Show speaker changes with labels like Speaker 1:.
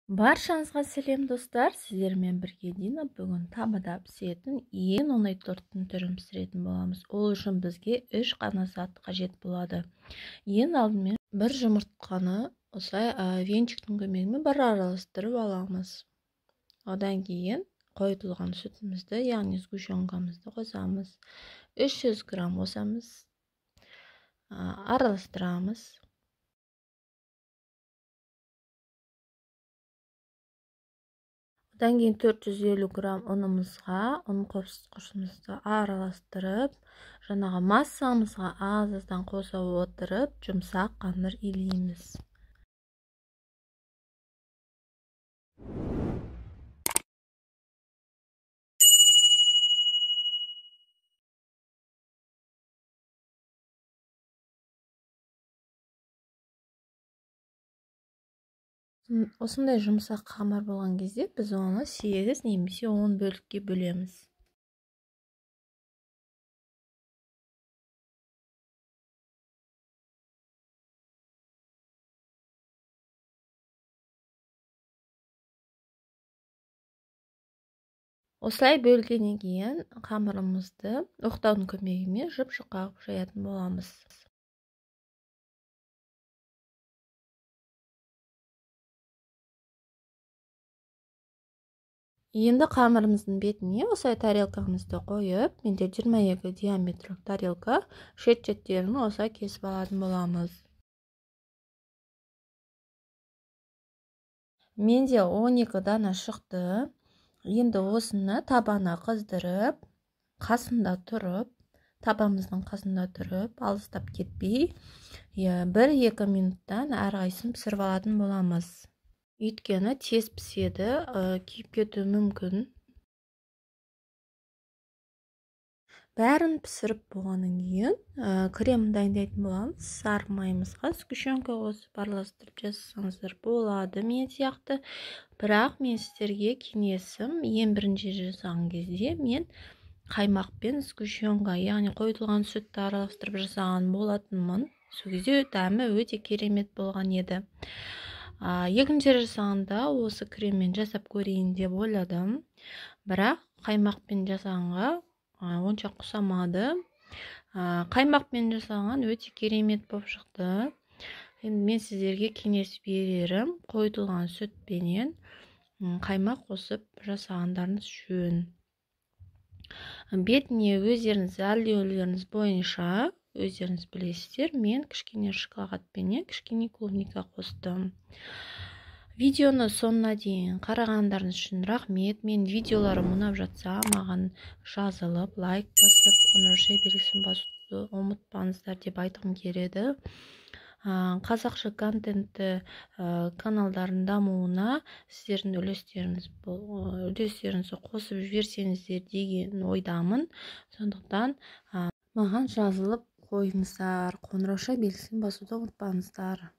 Speaker 1: Баршаңызға сәлем достар, сіздермен бірге Дина бүгін табада пісетін ең оңай торттың түрін пісіретін боламыз. Ол үшін бізге 3 қана зат қажет болады. Ең алдымен бір жұмыртқаны осылай венчиктің көмегімен бір араластырып аламыз. Одан кейін қойытылған сүтімізді, яғни сгущенкамызды қосамыз. 300 грамм қосамыз, араластырамыз. Одан кейін 450 грамм ұнымызға ұн қосқышымызды араластырып, жаңағы массамызға аздан қоса отырып, жұмсақ қамыр илейміз. Осындай жұмсақ қамыр болған кезде біз оны 8 немесе 10 бөлікке бөлеміз. Осылай бөлгеннен кейін қамырымызды оқтаудың көмегімен жұп-жұқа қылып жаятын боламыз. Енді қамырымыздың бетіне осылай тарелкамызды қойып, менде 22 диаметрлік тарелка, шет-шеттерін осылай кесіп алатын боламыз. Менде 12 дана шықты. Енді осыны табана қыздырып, қасында тұрып, табамыздың қасында тұрып, алыстап кетпей, 1-2 минуттан әрқайсысын пісіріп алатын боламыз. Өйткені тез піседі, күйіп кетуі мүмкін. Бәрін пісіріп болғаннан кейін крем дайындайтын боламыз. Сары майымызға сгущенка қосып араластырып жасасаңыздар болады мен сияқты. Бірақ мен сіздерге кеңесім, ең бірінші жасаған кезде мен қаймақ пен сгущенка, яғни қойытылған сүтті араластырып жасаған болатынмын. Сол кезде дәмі өте керемет болған еді. Екінші жасағанда осы креммен жасап көрейін деп ойладым. Бірақ қаймақпен жасағанға онша ұқсамады. Қаймақпен жасаған өте керемет болып шықты. Енді мен сіздерге кеңес берерім, қойытылған сүтпенен қаймақ қосып жасағандарыңыз жөн. Бетіне өздеріңіз әлеулеріңіз бойынша өздеріңіз білесіздер, мен кішкене шоколадпенен кішкене клубника қостым. Видеоны соңына дейін қарағандарыңыз үшін рахмет. Мен видеоларым ұнап жатса, маған жазылып, лайк басып, қоңырау белгісін басуды ұмытпаңыздар деп айтқым келеді. Қазақша контентті каналдардың дамуына сіздердің үлестеріңізді қосып жіберсеңіздер деген ойдамын. Сондықтан маған жазылып қойыңыздар, қоңырау белгісін басуды ұмытпаңыздар.